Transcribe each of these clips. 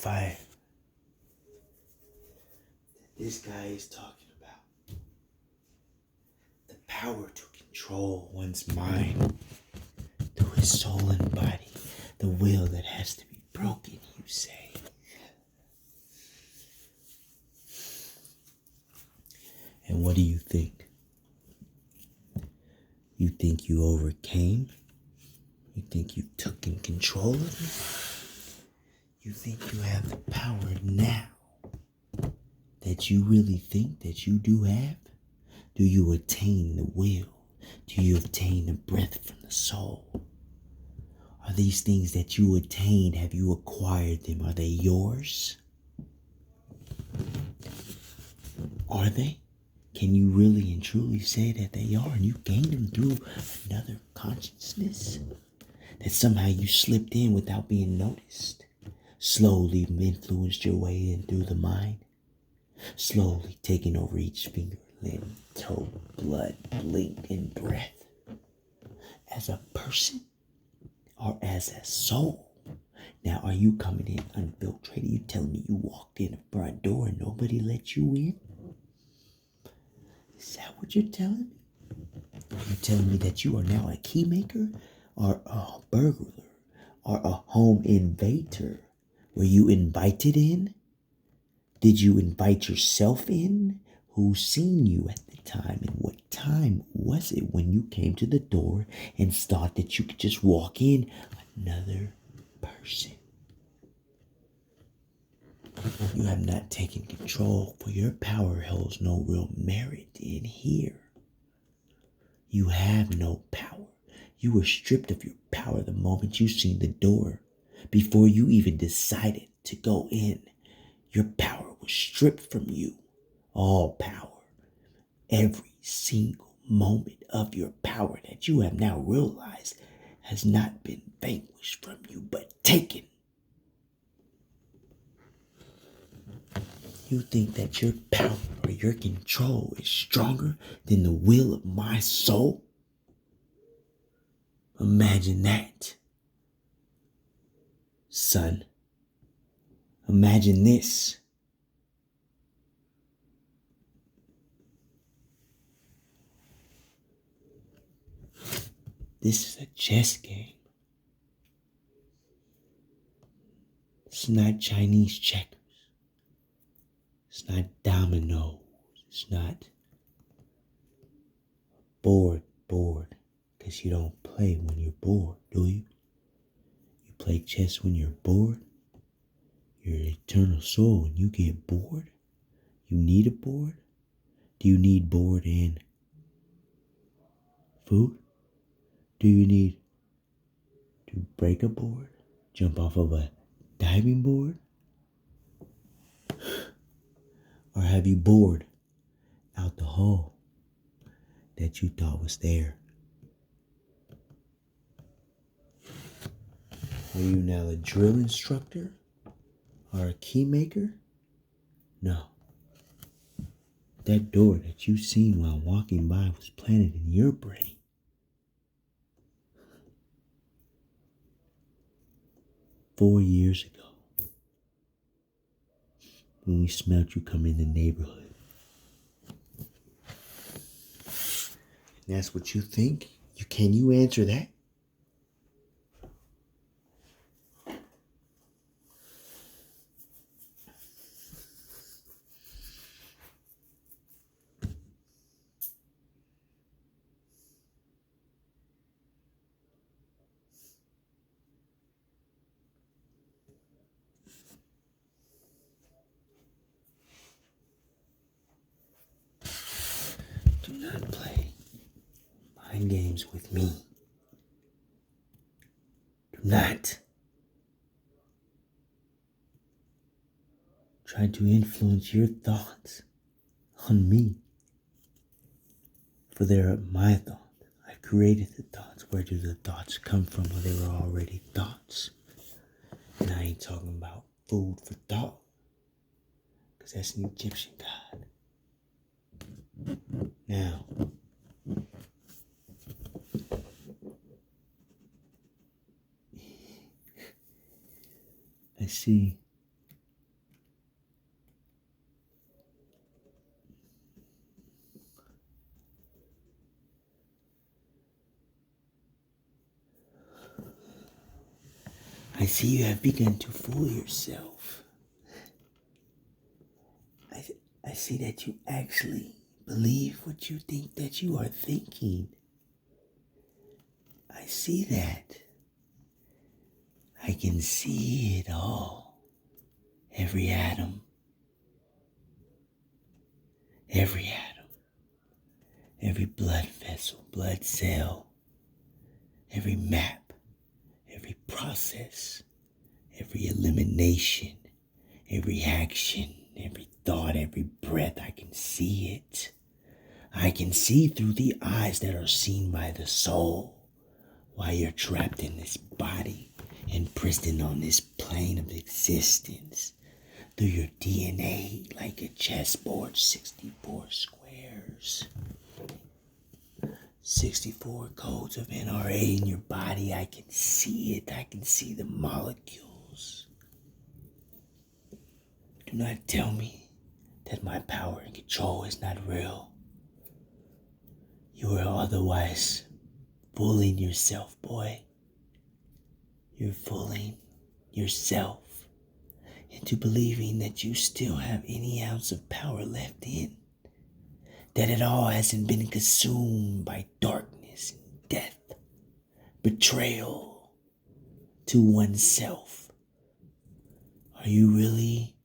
fire that this guy is talking about. The power to control one's mind through his soul and body. The will that has to be broken, you say. And what do you think? You think you overcame? You think you took in control of it? You think you have the power now that you really think that you do have? Do you attain the will? Do you obtain the breath from the soul? Are these things that you attained, have you acquired them? Are they yours? Are they? Can you really and truly say that they are, and you gained them through another consciousness? That somehow you slipped in without being noticed? Slowly influenced your way in through the mind? Slowly taking over each finger, limb, toe, blood, blink, and breath? As a person? Or as a soul? Now, are you coming in unfiltrated? You telling me you walked in the front door and nobody let you in? Is that what you're telling me? Are you telling me that you are now a key maker? Or a burglar? Or a home invader? Were you invited in? Did you invite yourself in? Who seen you at the time? And what time was it when you came to the door and thought that you could just walk in? Another person. You have not taken control, for your power holds no real merit in here. You have no power. You were stripped of your power the moment you seen the door. Before you even decided to go in, your power was stripped from you. All power. Every single moment of your power that you have now realized has not been vanquished from you, but taken. You think that your power or your control is stronger than the will of my soul? Imagine that, son. Imagine this. This is a chess game. It's not Chinese checkers. It's not dominoes. It's not board. Because you don't play when you're bored, do you? You play chess when you're bored. You're an eternal soul and you get bored. You need a board. Do you need board and food? Do you need to break a board? Jump off of a diving board? Or have you bored out the hole that you thought was there? Are you now a drill instructor or a key maker? No. That door that you seen while walking by was planted in your brain. Four years ago, when we smelled you come in the neighborhood. And that's what you think? Can you answer that? Do not play mind games with me. Do not try to influence your thoughts on me. For they are my thoughts. I created the thoughts. Where do the thoughts come from? Well, they were already thoughts. And I ain't talking about food for thought. Because that's an Egyptian god. Now, I see I see you have begun to fool yourself. I see that you actually believe what you think that you are thinking. I see that. I can see it all. Every atom. Every atom. Every blood vessel, blood cell. Every map. Every process. Every elimination. Every action. Every thought. Every breath. I can see it. I can see through the eyes that are seen by the soul. While you're trapped in this body, imprisoned on this plane of existence, through your DNA like a chessboard, 64 squares, 64 codes of NRA in your body. I can see it. I can see the molecules. Do not tell me that my power and control is not real. You are otherwise fooling yourself, boy. You're fooling yourself into believing that you still have any ounce of power left in. That it all hasn't been consumed by darkness and death, betrayal to oneself. Are you really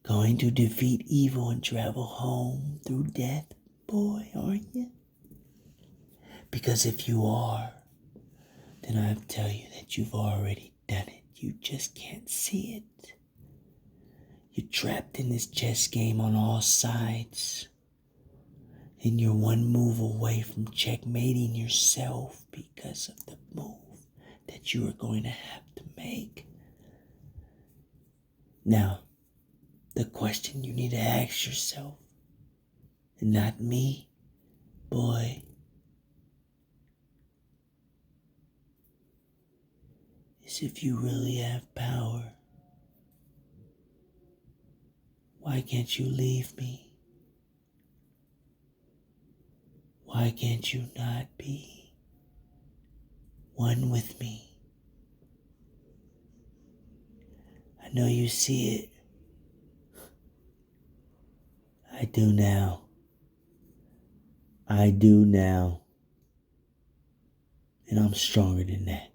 going to defeat evil and travel home through death, boy, aren't you? Because if you are, then I tell you that you've already done it. You just can't see it. You're trapped in this chess game on all sides. And you're one move away from checkmating yourself because of the move that you are going to have to make. Now, the question you need to ask yourself, and not me, boy, is if you really have power, why can't you leave me? Why can't you not be one with me? I know you see it. I do now. I do now. And I'm stronger than that.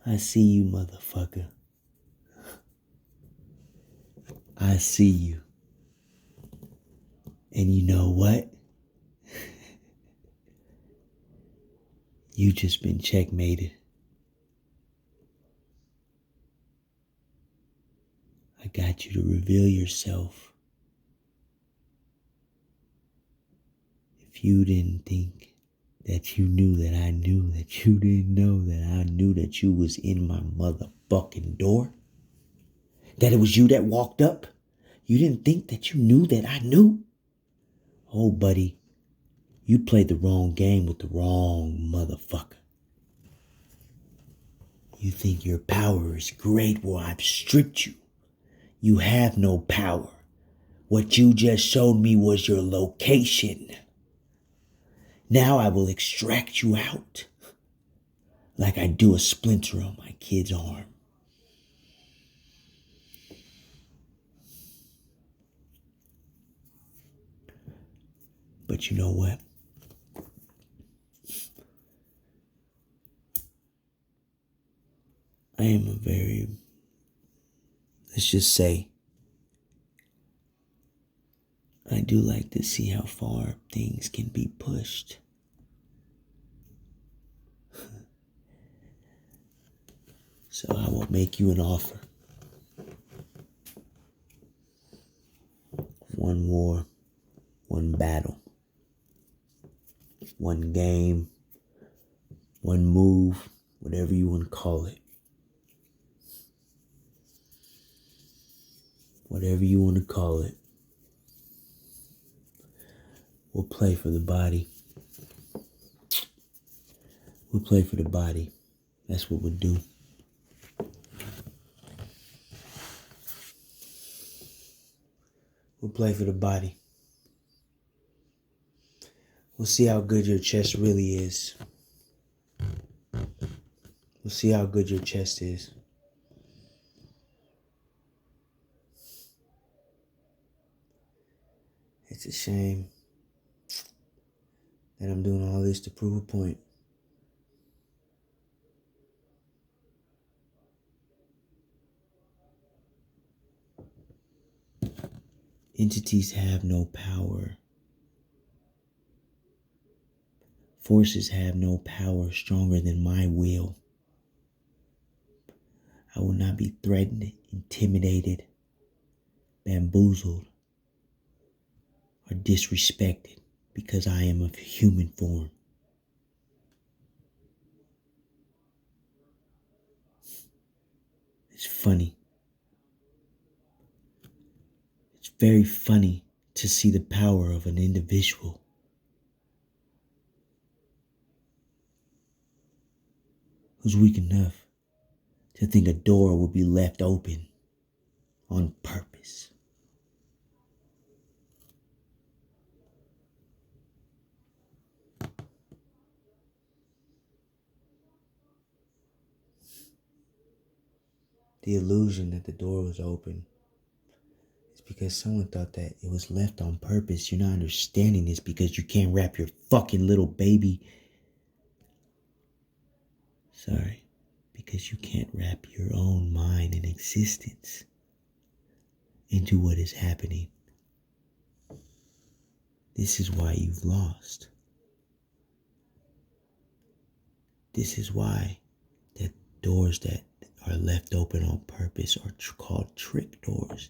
I see you, motherfucker. I see you. And you know what? You just been checkmated. I got you to reveal yourself. If you didn't think that you knew that I knew that you didn't know that I knew that you was in my motherfucking door, that it was you that walked up, you didn't think that you knew that I knew? Oh, buddy, you played the wrong game with the wrong motherfucker. You think your power is great? Well, I've stripped you. You have no power. What you just showed me was your location. Now I will extract you out like I do a splinter on my kid's arm. But you know what? I am a very, let's just say, I do like to see how far things can be pushed. So I will make you an offer. One war, one battle, one game, one move, whatever you want to call it. Whatever you want to call it. We'll play for the body. We'll play for the body. That's what we'll do. We'll play for the body. We'll see how good your chest really is. We'll see how good your chest is. It's a shame that I'm doing all this to prove a point. Entities have no power. Forces have no power stronger than my will. I will not be threatened, intimidated, bamboozled, or disrespected because I am of human form. It's funny. It's very funny to see the power of an individual who's weak enough to think a door will be left open on purpose. The illusion that the door was open is because someone thought that it was left on purpose. You're not understanding this because you can't wrap your fucking little baby. Sorry. Because you can't wrap your own mind and existence into what is happening. This is why you've lost. This is why the doors that are left open on purpose are called trick doors.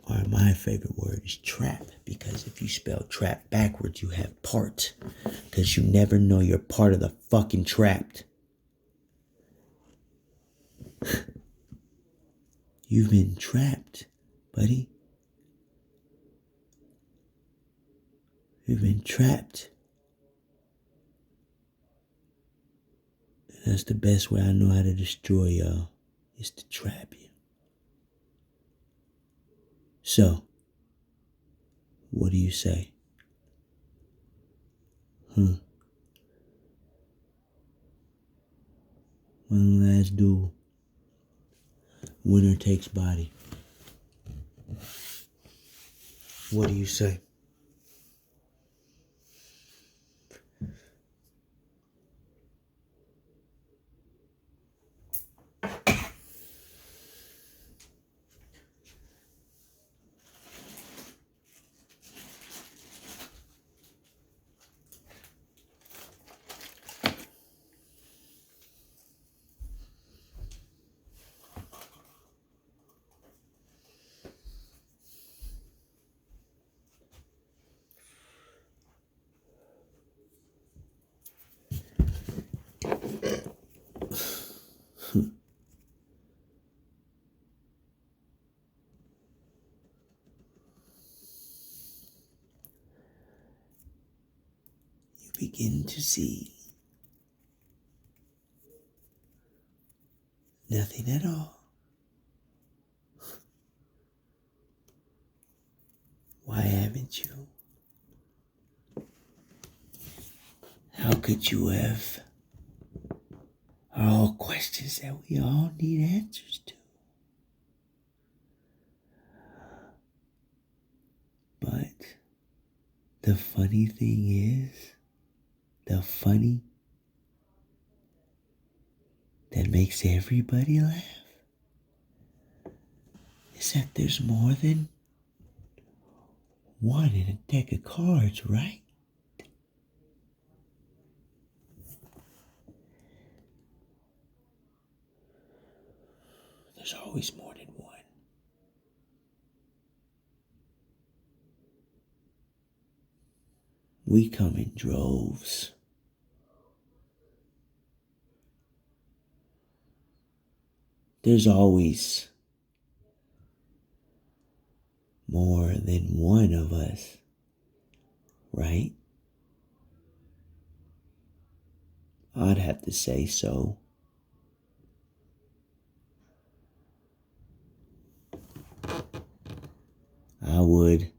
Or my favorite word is trap, because if you spell trap backwards, you have part. Because you never know you're part of the fucking trapped. You've been trapped, buddy. You've been trapped. That's the best way I know how to destroy y'all, is to trap you. So, what do you say? One last duel. Winner takes body. What do you say? You begin to see nothing at all. Why haven't you? How could you have? Are all questions that we all need answers to. But the funny thing is, the funny that makes everybody laugh is that there's more than one in a deck of cards, right? There's always more than one. We come in droves. There's always more than one of us, right? I'd have to say so. I would.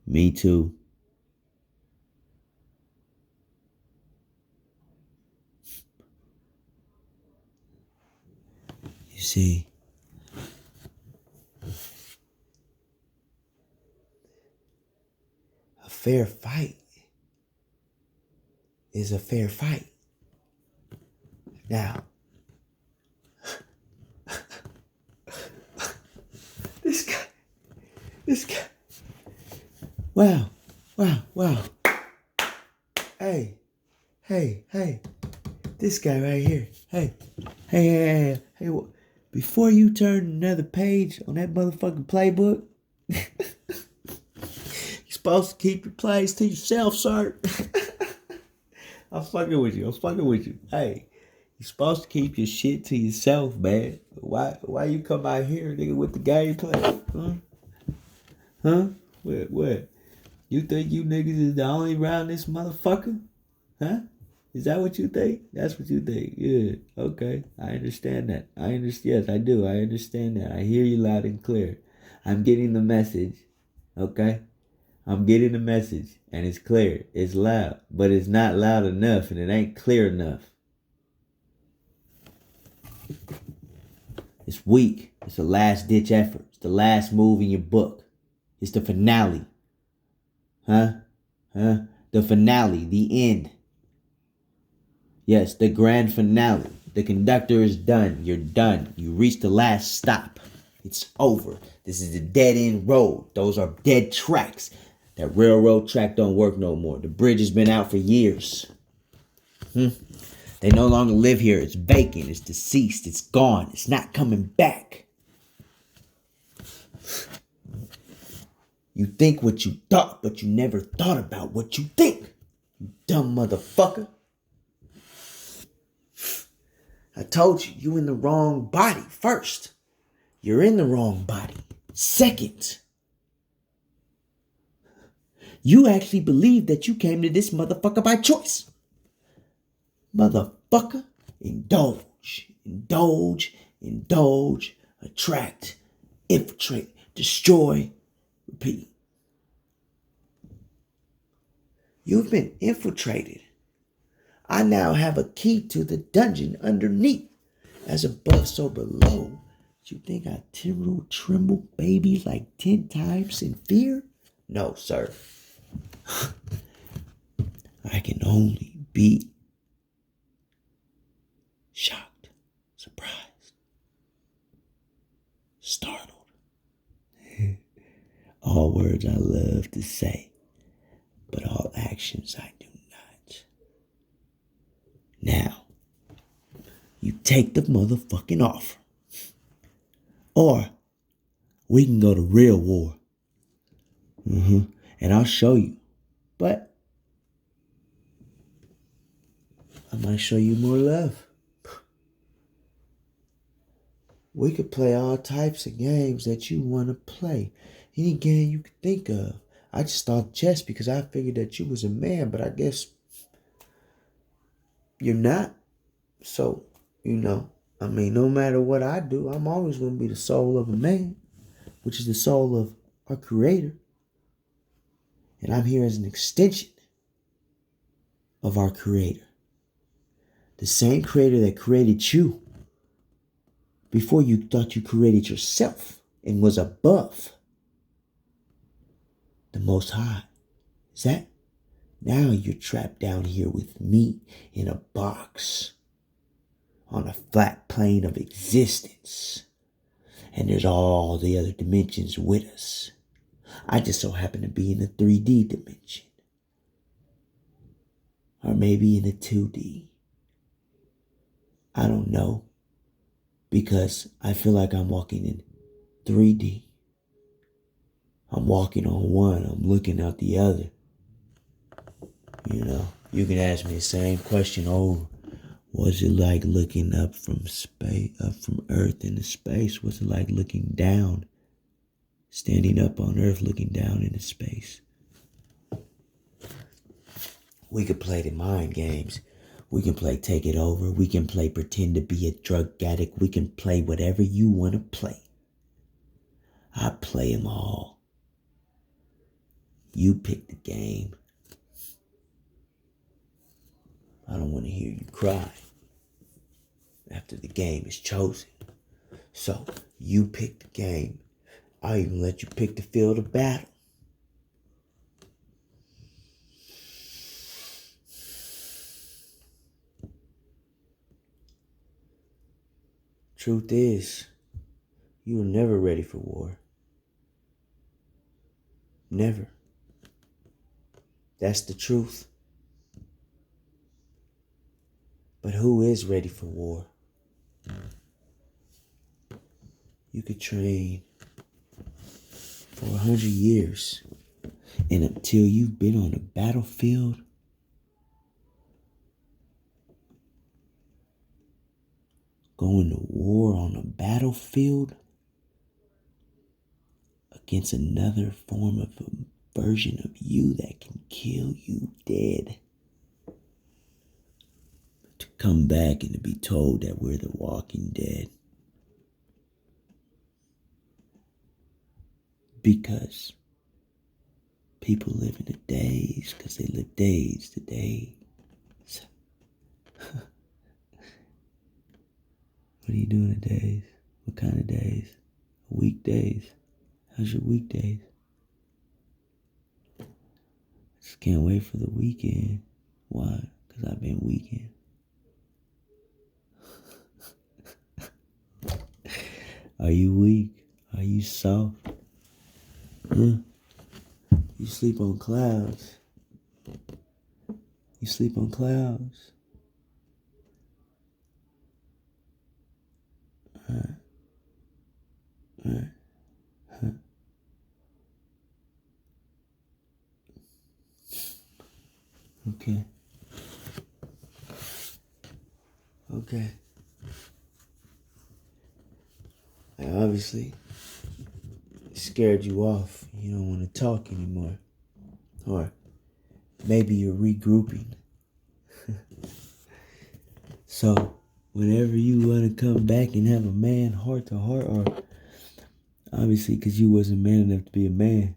Me too. You see, a fair fight is a fair fight. Now, this guy, wow, hey, this guy right here, hey, before you turn another page on that motherfucking playbook, you're supposed to keep your plays to yourself, sir. I'm fucking with you. Hey, you're supposed to keep your shit to yourself, man. Why you come out here, nigga, with the gameplay? Huh? What? You think you niggas is the only round this motherfucker? Huh? Is that what you think? That's what you think. Yeah. Okay. I understand that. Yes, I do. I understand that. I hear you loud and clear. I'm getting the message. Okay? I'm getting the message. And it's clear. It's loud. But it's not loud enough and it ain't clear enough. It's weak. It's a last ditch effort. It's the last move in your book. It's the finale. Huh? The finale. The end. Yes, the grand finale. The conductor is done. You're done. You reached the last stop. It's over. This is the dead end road. Those are dead tracks. That railroad track don't work no more. The bridge has been out for years. They no longer live here. It's vacant. It's deceased. It's gone. It's not coming back. You think what you thought, but you never thought about what you think. You dumb motherfucker. I told you, you in the wrong body first. You're in the wrong body. Second, you actually believe that you came to this motherfucker by choice. Motherfucker, indulge, attract, infiltrate, destroy, repeat. You've been infiltrated. I now have a key to the dungeon underneath. As above, so below. You think I tremble babies like 10 times in fear? No, sir. I can only be shocked, surprised, startled. All words I love to say, but all actions I do not. Now, you take the motherfucking offer. Or we can go to real war. And I'll show you. But I might show you more love. We could play all types of games that you want to play. Any game you could think of. I just thought chess because I figured that you was a man, but I guess you're not. So, no matter what I do, I'm always going to be the soul of a man, which is the soul of our creator. And I'm here as an extension of our creator. The same creator that created you before you thought you created yourself and was above the Most High. Is that? Now you're trapped down here with me in a box on a flat plane of existence. And there's all the other dimensions with us. I just so happen to be in the 3D dimension. Or maybe in the 2D. I don't know. Because I feel like I'm walking in 3D. I'm walking on one. I'm looking out the other. You can ask me the same question over. What's it like looking up from space, up from Earth into space? What's it like looking down? Standing up on Earth, looking down into space. We could play the mind games. We can play take it over. We can play pretend to be a drug addict. We can play whatever you want to play. I play them all. You pick the game. I don't want to hear you cry after the game is chosen. So you pick the game. I'll even let you pick the field of battle. Truth is, you were never ready for war. Never. That's the truth. But who is ready for war? You could train for 100 years, and until you've been on the battlefield, going to war on a battlefield against another form of a version of you that can kill you dead, to come back and to be told that we're the walking dead. Because people live in the days, because they live days to days. What are you doing in days? What kind of days? Weekdays. How's your weekdays? Just can't wait for the weekend. Why? Because I've been weekend. Are you weak? Are you soft? You sleep on clouds. You sleep on clouds. Alright. Okay. Okay. I obviously scared you off. You don't want to talk anymore. Or maybe you're regrouping. So, whenever you want to come back and have a man heart to heart, or obviously because you wasn't man enough to be a man.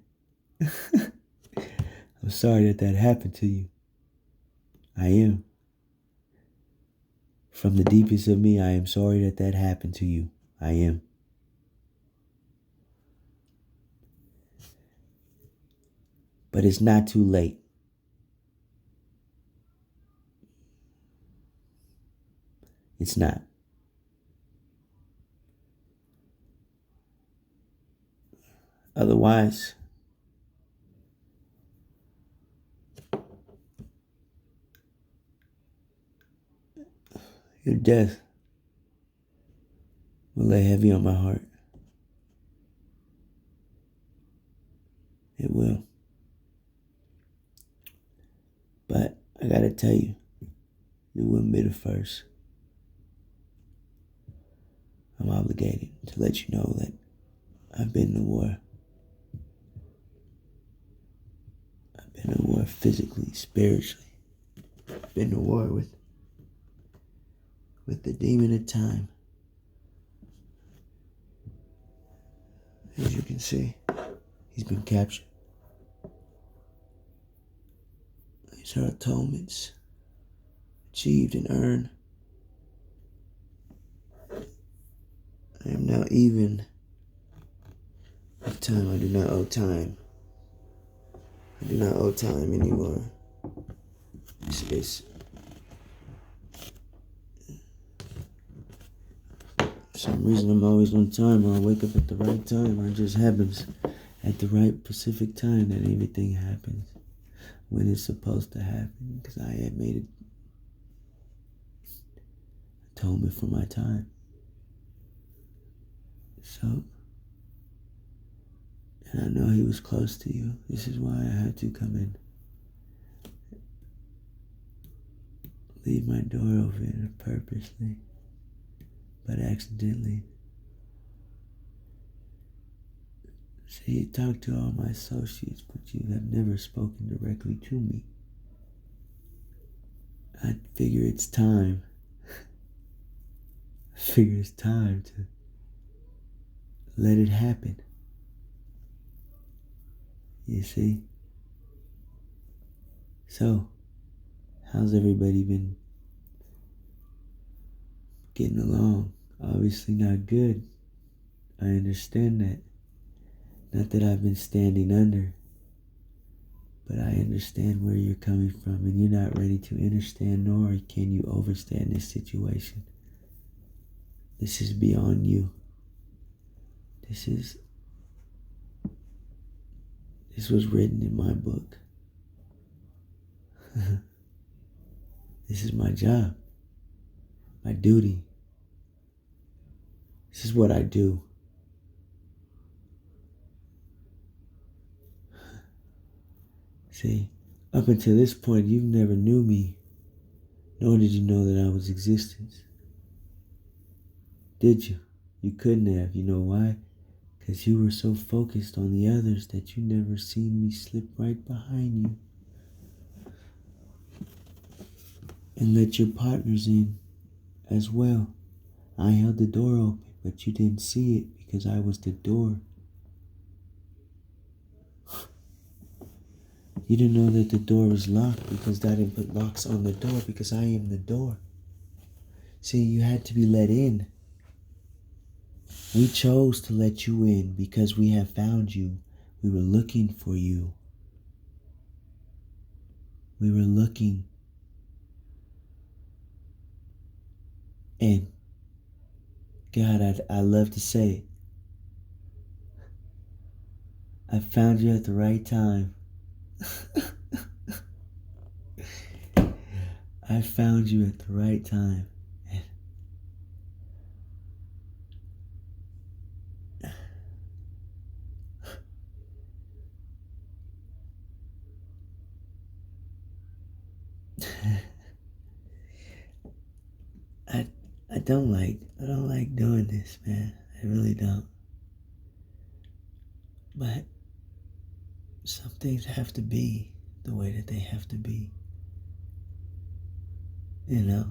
I'm sorry that happened to you. I am. From the deepest of me, I am sorry that happened to you. I am. But it's not too late. It's not. Otherwise, your death will lay heavy on my heart. It will. But I gotta tell you, you wouldn't be the first. I'm obligated to let you know that I've been to war. I've been to war physically, spiritually. I've been to war with the demon of time. As you can see, he's been captured. These are atonements achieved and earned. I am now even with time. I do not owe time. I do not owe time anymore. It's for some reason I'm always on time, or I wake up at the right time, or it just happens at the right specific time that everything happens when it's supposed to happen, because I had made it atonement for my time. So, and I know he was close to you. This is why I had to come in. Leave my door open purposely, but accidentally. See, you talk to all my associates, but you have never spoken directly to me. I figure it's time. I figure it's time to let it happen. You see? So, how's everybody been getting along? Obviously not good. I understand that. Not that I've been standing under, but I understand where you're coming from, and you're not ready to understand, nor can you overstand this situation. This is beyond you. This was written in my book. This is my job, my duty. This is what I do. See, up until this point, you never knew me, nor did you know that I was existence. Did you? You couldn't have. You know why? Because you were so focused on the others that you never seen me slip right behind you and let your partners in as well. I held the door open, but you didn't see it because I was the door. You didn't know that the door was locked because I didn't put locks on the door because I am the door. See, you had to be let in. We chose to let you in because we have found you. We were looking for you. We were looking. And God, I love to say it. I found you at the right time. I found you at the right time. I don't like doing this, man. I really don't. But some things have to be the way that they have to be. You know?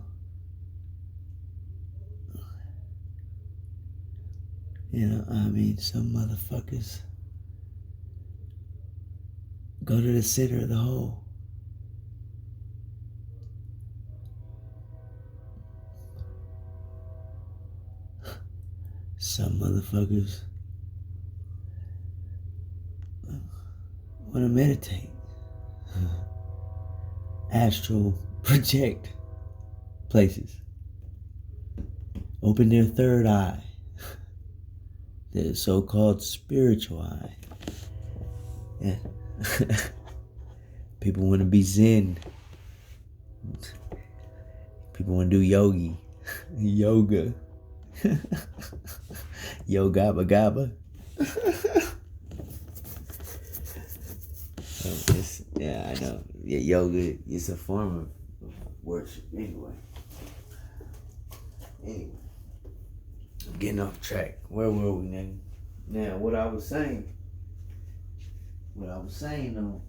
I mean, some motherfuckers go to the center of the hole. Some motherfuckers want to meditate. Astral project places. Open their third eye. The so-called spiritual eye. Yeah. People want to be Zen. People want to do yoga. Yo gabba gabba. Yeah, I know. Yeah, yoga is a form of worship anyway. I'm getting off track. Where were we now? Now, what I was saying though,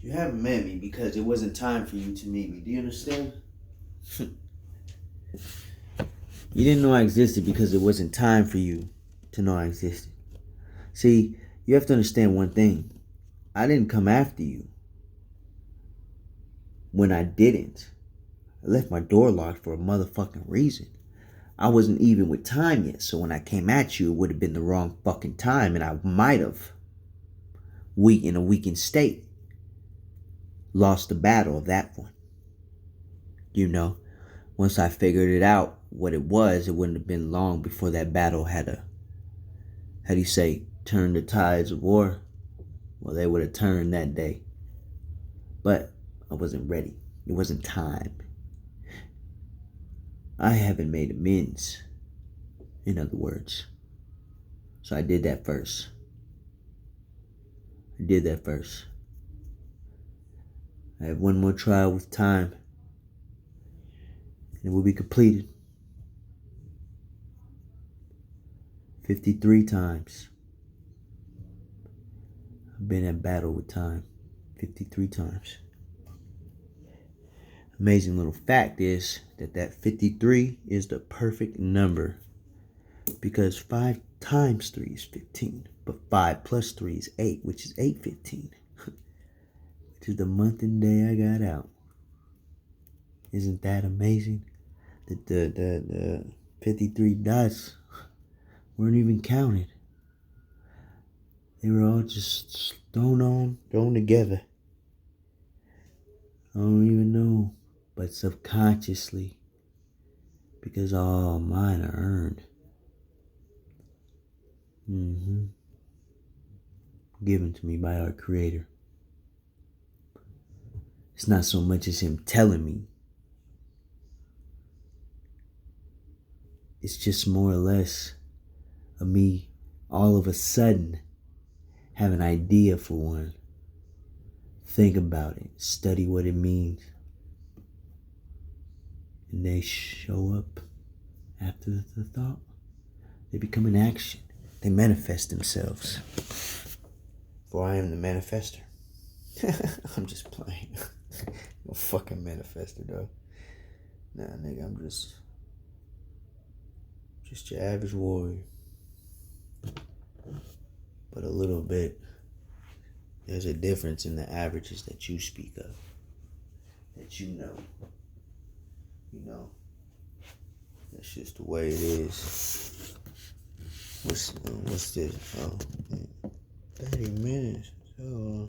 you haven't met me because it wasn't time for you to meet me. Do you understand? You didn't know I existed because it wasn't time for you to know I existed. See, you have to understand one thing. I didn't come after you when I didn't. I left my door locked for a motherfucking reason. I wasn't even with time yet, so when I came at you, it would have been the wrong fucking time, and I might have, in a weakened state, lost the battle of that one. Once I figured it out, what it wouldn't have been long before that battle had turned the tides of war. Well, they would have turned that day. But I wasn't ready. It wasn't time. I haven't made amends, in other words. So I did that first. I have one more trial with time, and it will be completed. 53 times. I've been in battle with time 53 times. Amazing little fact is that 53 is the perfect number because 5 times 3 is 15, but 5 plus 3 is 8, which is 815, which is the month and day I got out. Isn't that amazing? The 53 dots weren't even counted. They were all just thrown together. I don't even know, but subconsciously, because all mine are earned. Given to me by our Creator. It's not so much as Him telling me. It's just more or less of me all of a sudden have an idea for one. Think about it. Study what it means. And they show up after the thought. They become an action. They manifest themselves. For I am the manifester. I'm just playing. I'm a fucking manifester, though. Nah, nigga, I'm just your average warrior. But a little bit. There's a difference in the averages that you speak of. That you know. You know. That's just the way it is. What's this? Oh, 30 minutes. Oh.